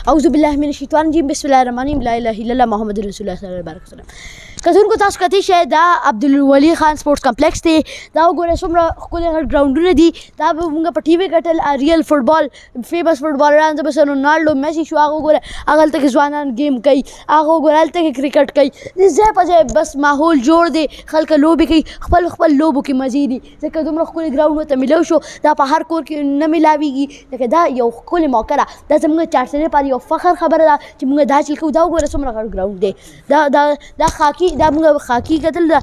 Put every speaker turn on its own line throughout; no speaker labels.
اعوذ بالله من الشیطان الرجیم بسم الله الرحمن الرحیم لا اله الا الله محمد رسول الله صلی الله علیه وسلم. کتونکو تاسو کتلی شئ دا عبدالولي خان سپورټس کمپلیکس دی. دا وګورئ څومره ښکلي ګراونډونه دي. دا به موږ په ټي وي کتل ریل فوټبال فیمس فوټبالران زه به رونالډو میسي شو هغه وګوره هغه هلته کې ځوانان گیم کوي هغه وګوره هلته کې کرکټ کوي ځای په ځای بس ماحول جوړ دی خلک لوبې کوي خپل خپل لوبو کې مزې دي ځکه دومره ښکلي ګراونډ ورته میلاو شو دا په هر کور کې نه میلاویږي لکه دا یو ښکلې موقع ده دا زموږ چارسدې لپاره یو فخر خبره ده چې موږ دا چل کوو دا وګوره څومره غټ ګراونډ دی دا خاکي دا موږ خاکي کتل د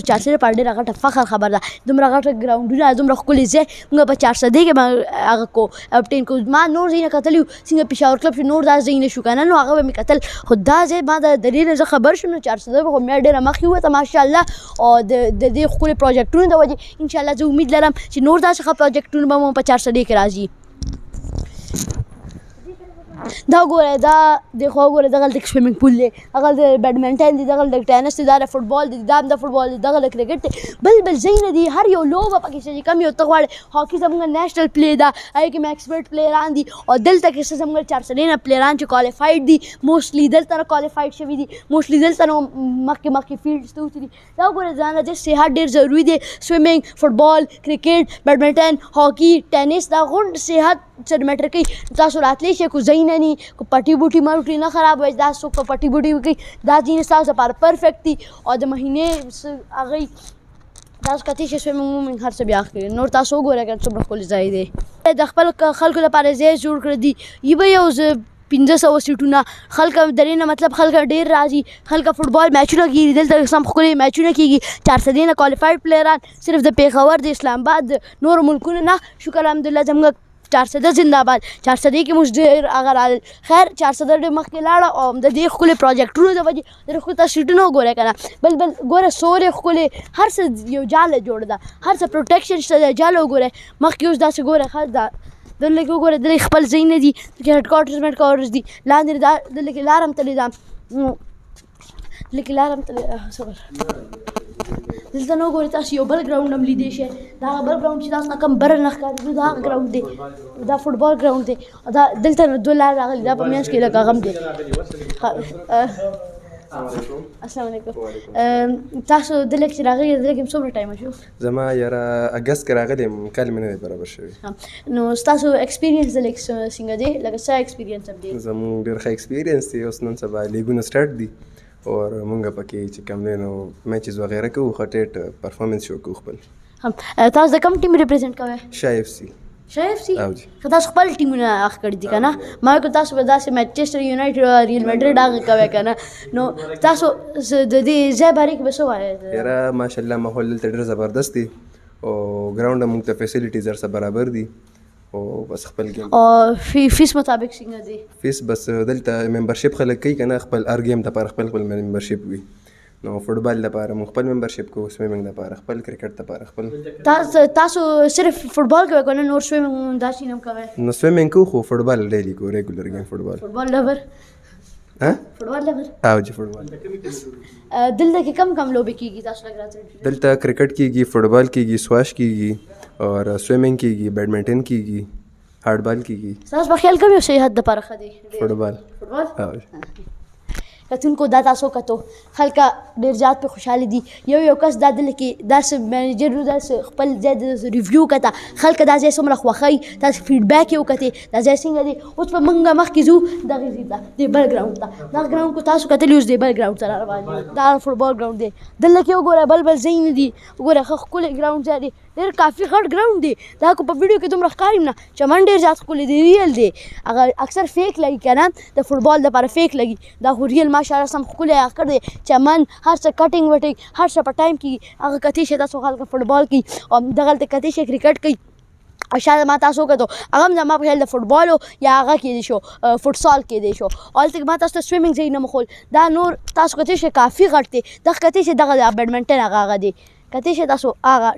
چارسدې لپاره ډېره غټه فخر خبره ده دومره غټه ګراونډونه دومره ښکلي ځای موږ په چارسدې کې هغه کو ابټین کو ما نور ځایونه کتلي وو څنګه پېښور کلب چې نور دا ځایونه شو که نه نو هغه به مې کتل خو دا ځای ما د دې نه زه خبر شوم نو چارسده به خو بیا ډېره مخکې ووته ماشاءالله او د دې ښکلي پروجیکټونو د وجې انشاءالله زه امید لرم چې نور داسې ښه پروجیکټونه به مو په چارسدې کې راځي. دا وګورئ دا دېخوا وګورئ دغه هلته کې سویمنګ پول دی هغه د بیډمنټن دی دغه هلته ټینس دی دا د فوټبال دی دا هم د فوټبال دی دغه د کرکټ دی بل ځایونه دي هر یو لوبه پکې شته چې کم یو ته غواړې هاکي زموږ نیشنل پلی ده هغې کې مې ایکسپرټ پلیران دي او دلته کې څه زموږ چارسدې نه پلیران چې کوالیفاید دي موسټلی دلته نه کوالیفاید شوي دي موسټلی دلته نه مخکې فیلډز ته وتلي دي دا وګورئ ځان د صحت ډېر ضروري دی سویمنګ فوټبال کرکټ بیډمنټن هاکي ټینس دا غونډ صحت سره میټر کوي تاسو راتلی شئ کو ځای نه ني کو پټي بوټي مروټي نه خرابوي دا څوک په پټي بوټي کوي دا ځینې ستاسو لپاره پرفیکټ دي او د مهینې هغوی تاسو کتلی شئ سویمنګ وومنګ هر څه بیا کوي نور تاسو وګورئ که څومره ښکلی ځای دی د خپل خلکو لپاره ځای جوړ کړی دي یی به یو 1500 سیټونه خلک د دې نه مطلب خلک ډېر راځي خلک فوټبال میچونه کېږي دلته سم ښکلي میچونه کېږي چارسدې نه کوالیفاید پلیران صرف د پېښور د اسلام آباد د نورو ملکونو نه شکر الحمدلله زموږ چارسده زنده باد چارسدې کې موږ ډېر هغه خیر چارسده ډېر مخکې لاړه او د دې ښکلي پروجیکټونو د وجې ډېر ښکلي تاسو سیټونه وګورئ که نه بل ګوره سورې ښکلې هر څه یو جاله جوړ ده هر څه پروټیکشن شته دی جاله وګورئ مخکې اوس داسې ګوره ښه ده دلته کې وګورئ دلته خپل ځایونه دي دلته هیډ کوارټرز میډ کوارټرز دي لاندې دلته کې لار هم تللې ده دلته کې لار هم تللې صبر دلته نه وګورئ تاسو یو بل ګراونډ هم لیدی شئ دا هغه بل ګراونډ چې تاسو نه کم بره نه ښکارېدو دا هغه ګراونډ دی دا فوټبال ګراونډ دی دا دلته نه 2 لارې راغلي دا په منځ کې لږ هغه هم دی السلام علیکم تاسو دلته چې راغلي دلته کې څومره ټایم شو
زما یاره اګست کې راغلی یم کال مې نه دی برابر شوی
نو ستاسو ایکسپیرینس دلته څنګه دی لکه څه ایکسپیرینس هم دی
زموږ ډېر ښه ایکسپیرینس دی اوس نن سبا لیګونه سټارټ دي اور مونږ پکې چې کوم دی نو میچز وغیره کوو ښه ټیټ پرفارمنس شو کوو خپل
تاسو د کوم ټیم ریپرزینټ کوئ
شاه اف سی
شاه اف سی که تاسو خپل ټیمونه هغه کړي دي که نه ما وایي که تاسو به داسې مانچسټر یونایټډ ریل میډرډ هغه کوئ که نه نو تاسو د دې ځای بارې کې به څه وایئ
یاره ماشاءالله ماحول دلته ډېر زبردست دی او ګراونډ هم موږ ته فیسیلیټیز هر څه برابر دي او بس خپل گیم
او فیس مطابق څنګه دی
فیس بس دلته ممبرشپ خلک کوي که نه خپل هر گیم دپاره خپل ممبرشپ وي نو فوټبال دپاره مونږ خپل ممبرشپ کوو سویمنګ دپاره خپل کرکټ دپاره خپل
تاسو صرف فوټبال کوئ که نه نور سویمنګ داسې هم کوئ
نو سویمنګ کوو خو فوټبال ډیلی کوو ریګولر گیم
فوټبال لور فوټبال لور
او جی فوټبال
دلته کې کم لوبې کېږي تاسو لږ راته
دلته کرکټ کېږي فوټبال کېږي سواش کېږي اور سویمنګ کېږي بیډمنټن کېږي هارډ بال کېږي
تاسو په خیال کوم یو صحت دپاره ښه دی
فوټبال
کتونکو دا تاسو کتو خلک ډېر زیات پې خوشحاله دي یو کس دا دلته کې داسې مینیجر داسې خپل ځای د ریویو کته خلک دا ځای څومره خوښوي تاسو فیډبیک یې وکتې دا ځای څنګه دی اوس به موږ مخکې ځو دغې ځای ته دې بل ګراونډ ته دا ګراونډ کو تاسو کتلي اوس دې بل ګراونډ ته را روان یو دا فوټبال ګراونډ دی دلته کې وګوره بل ځایونه دي وګوره ښه ښکلی ګراونډ ځای دی ډېر کافي غټ ګراونډ دی دا کو په ویډیو کې دومره ښکاري نه چمن ډېر زیات ښکلی دی ریل دی هغه اکثر فیک لګي که نه د فوټبال دپاره فیک لګي دا خو ریل ماشاءالله سم ښکلی کړی دی چمن هر څه کټینګ وټینګ هر څه په ټایم کېږي هغه کتلی شئ تاسو خلک فوټبال کوي او دغه هلته کتلی شئ کرکټ کوي او شاید ما تاسو وکتو هغه هم زما په خیال د فوټبالو یا هغه کېدی شو فوټسال کېدی شو او هلته ما تاسو ته سویمنګ ځای نه مښول دا نور تاسو کتلی شئ کافي غټ دی دغه کتلی شئ دغه بیډمنټن هغه دی کتلی شئ تاسو هغه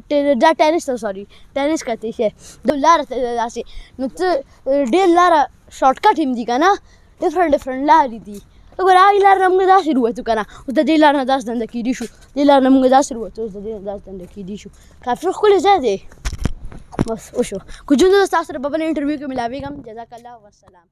دا ټینس ته سوري ټینس کتلی شئ د لاره داسې نو ته ډېر لاره شارټ کټ هم دي که نه ډفرنټ لارې دي وګوره هغې لار نه موږ داسې ووتو که نه اوس د دې لار نه داسې دنده کېدی شو دې لار نه موږ داسې ووتو اوس د دې نه داسې دنده کېدی شو کافي ښکلی ځای دی بس وشو کو ژوند د تاسو سره په بل انټرویو کې ملاویږم جزاک الله والسلام